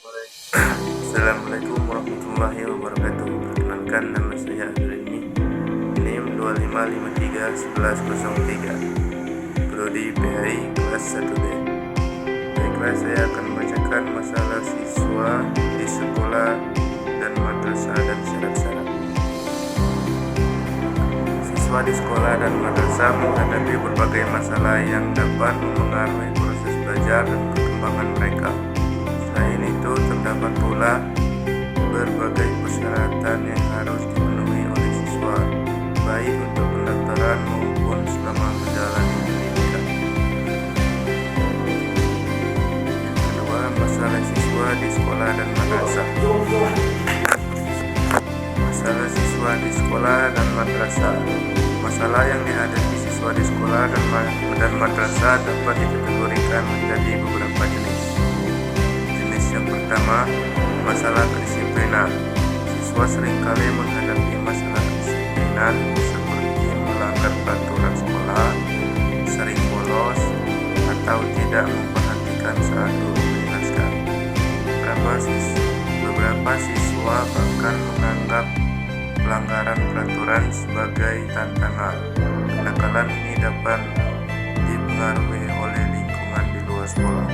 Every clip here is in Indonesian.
Assalamualaikum warahmatullahi wabarakatuh. Perkenalkan, nama saya Abdul NIM 25531103, Prodi PHI kelas 1B. Baiklah, saya akan membacakan masalah siswa di sekolah dan madrasah dan syarat-syarat. Siswa di sekolah dan madrasah menghadapi berbagai masalah yang dapat mempengaruhi proses belajar dan perkembangan mereka. Selain itu, terdapat pula berbagai persyaratan yang harus dipenuhi oleh siswa, baik untuk pendaftaran maupun selama menjalani pendidikan. Yang kedua, masalah siswa di sekolah dan madrasah. Masalah siswa di sekolah dan madrasah. Masalah yang dihadapi siswa di sekolah dan madrasah dapat dikategorikan menjadi beberapa jenis. Jenis yang pertama, masalah kedisiplinan. Siswa seringkali menghadapi masalah kedisiplinan seperti melanggar peraturan sekolah, sering bolos, atau tidak memperhatikan saat guru menjelaskan. Beberapa siswa bahkan menganggap pelanggaran peraturan sebagai tantangan. Kenakalan ini dapat dipengaruhi oleh lingkungan di luar sekolah,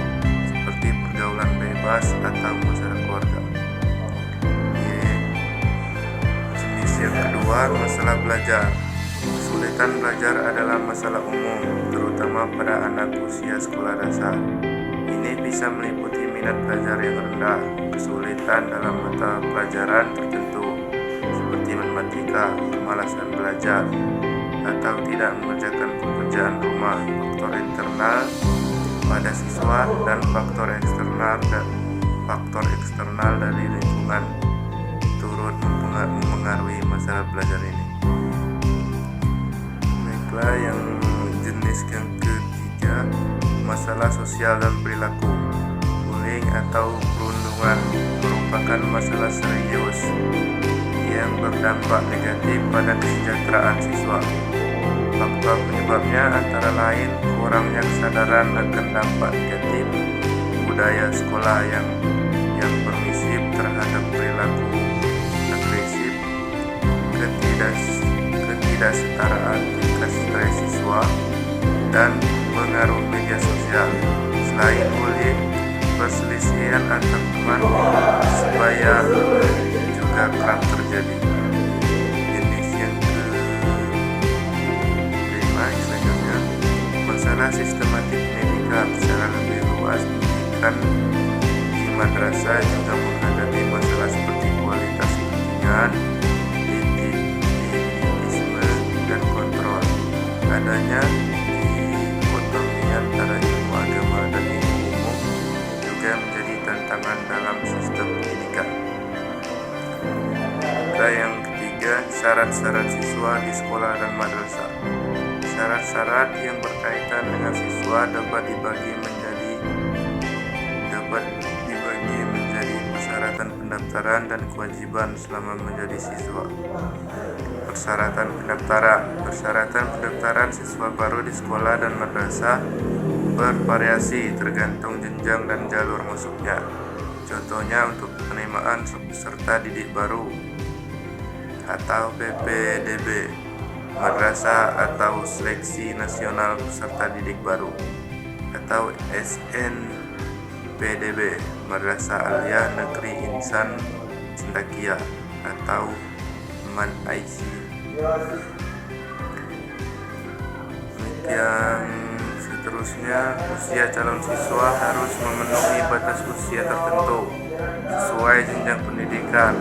seperti pergaulan bebas atau masalah keluarga. Jenis yang kedua, masalah belajar. Kesulitan belajar adalah masalah umum, terutama pada anak usia sekolah dasar. Ini bisa meliputi minat belajar yang rendah, kesulitan dalam mata pelajaran tertentu, seperti matematika, kemalasan belajar, atau tidak mengerjakan pekerjaan rumah. Faktor internal pada siswa dan faktor eksternal dari lingkungan turut mempengaruhi masalah belajar ini. Baiklah, yang jenis yang ketiga, masalah sosial dan perilaku. Bullying atau perundungan merupakan masalah serius yang berdampak negatif pada kesejahteraan siswa. Faktor penyebabnya antara lain kurangnya kesadaran akan dampak negatif budaya sekolah yang permisif terhadap perilaku agresif, ketidaksetaraan tingkat stres siswa, dan pengaruh media sosial. Selain bullying, perselisihan antar teman sebaya juga kerap terjadi. Jenis yang kelima, selanjutnya, masalah sistematik pendidikan. Secara lebih luas, pendidikan di madrasah juga menghadapi masalah seperti kualitas bimbingan, elitisme, dan kontrol. Adanya dikotomi antara ilmu agama dan ilmu umum juga menjadi tantangan dalam sistem pendidikan. Yang ketiga, syarat-syarat siswa di sekolah dan madrasah. Syarat-syarat yang berkaitan dengan siswa dapat dibagi menjadi persyaratan pendaftaran dan kewajiban selama menjadi siswa. Persyaratan pendaftaran siswa baru di sekolah dan madrasah bervariasi tergantung jenjang dan jalur masuknya. Contohnya, untuk penerimaan peserta didik baru atau PPDB madrasah, atau seleksi nasional peserta didik baru atau SNPDB Madrasah Aliyah Negeri Insan Cendakia atau MAN-IC. Yang seterusnya, usia calon siswa harus memenuhi batas usia tertentu sesuai jenjang pendidikan.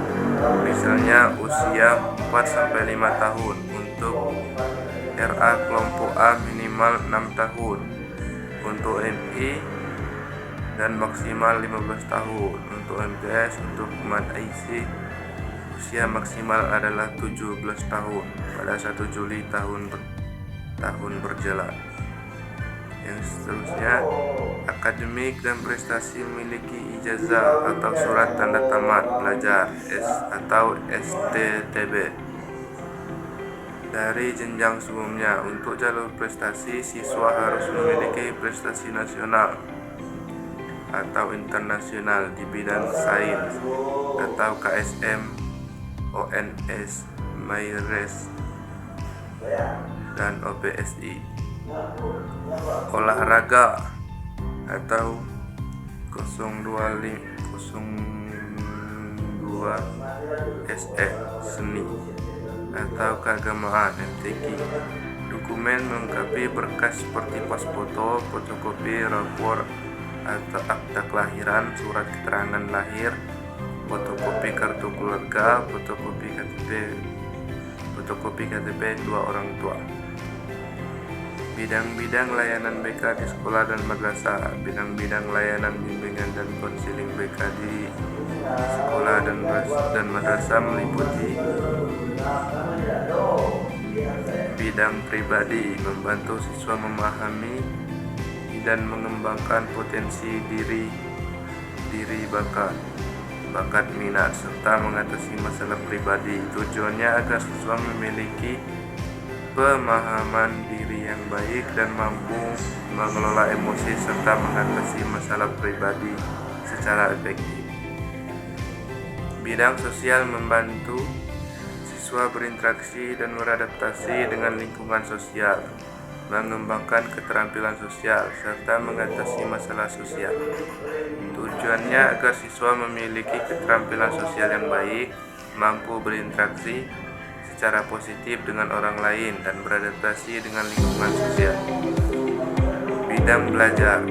Misalnya usia 4-5 tahun untuk RA kelompok A minimal 6 tahun, untuk MI dan maksimal 15 tahun, untuk MTS. Untuk MAN-IC usia maksimal adalah 17 tahun pada 1 Juli tahun berjalan. Yang seterusnya, akademik dan prestasi memiliki ijazah atau surat tanda tamat belajar atau STTB dari jenjang sebelumnya. Untuk jalur prestasi, siswa harus memiliki prestasi nasional atau internasional di bidang sains atau KSM, ONS, MIRES, dan OPSI. Olahraga atau 025 02 SE, seni atau keagamaan MTQ. Dokumen melengkapi berkas seperti pas foto, fotokopi rapor atau akta kelahiran, surat keterangan lahir, fotokopi kartu keluarga, fotokopi KTP dua orang tua. Bidang-bidang layanan BK di sekolah dan madrasah. Bidang-bidang layanan bimbingan dan konseling BK di sekolah dan madrasah meliputi bidang pribadi, membantu siswa memahami dan mengembangkan potensi diri bakat minat, serta mengatasi masalah pribadi. Tujuannya agar siswa memiliki pemahaman diri yang baik dan mampu mengelola emosi serta mengatasi masalah pribadi secara efektif. Bidang sosial, membantu siswa berinteraksi dan beradaptasi dengan lingkungan sosial, mengembangkan keterampilan sosial, serta mengatasi masalah sosial. Tujuannya agar siswa memiliki keterampilan sosial yang baik, mampu berinteraksi secara positif dengan orang lain, dan beradaptasi dengan lingkungan sosial. Bidang belajar,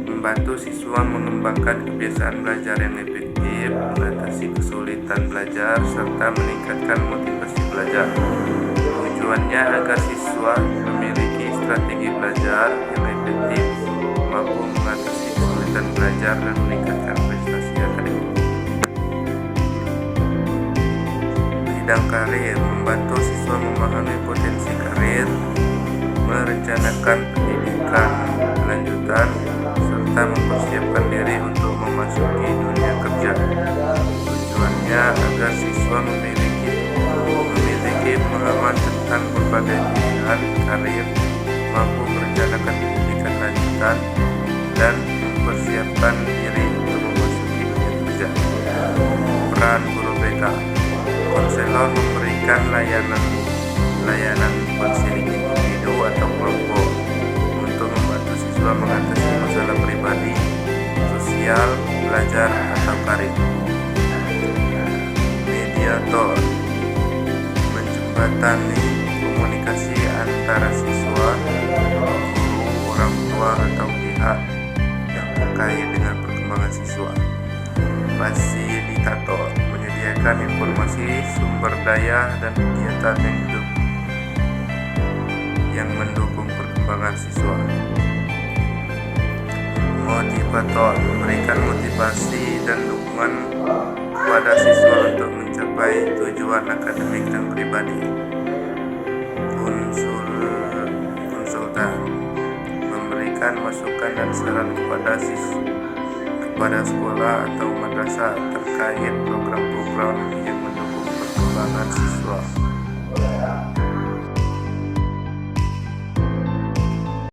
membantu siswa mengembangkan kebiasaan belajar yang efektif, mengatasi kesulitan belajar, serta meningkatkan motivasi belajar. Tujuannya agar siswa memiliki strategi belajar yang efektif, mampu mengatasi kesulitan belajar dan meningkatkan prestasi akademik. Bidang karir, membantu siswa memahami potensi karir, merencanakan pendidikan lanjutan, serta mempersiapkan diri untuk memasuki dunia kerja. Tujuannya agar siswa memiliki pemahaman tentang berbagai pilihan karir, mampu merencanakan pendidikan lanjutan, dan mempersiapkan diri untuk memasuki dunia kerja. Peran guru BK, konselor memberikan layanan konseling individu atau kelompok untuk membantu siswa mengatasi masalah pribadi, sosial, belajar, atau karir. Mediator, menjembatani komunikasi antara siswa, guru, orang tua, atau pihak yang terkait dengan perkembangan siswa. Fasilitator, menyediakan informasi, sumber daya, dan kegiatan yang mendukung perkembangan siswa. Motivator, memberikan motivasi dan dukungan kepada siswa untuk mencapai tujuan akademik dan pribadi. Konsultan, memberikan masukan dan saran kepada sekolah atau madrasah terkait program-program yang mendukung perkembangan siswa.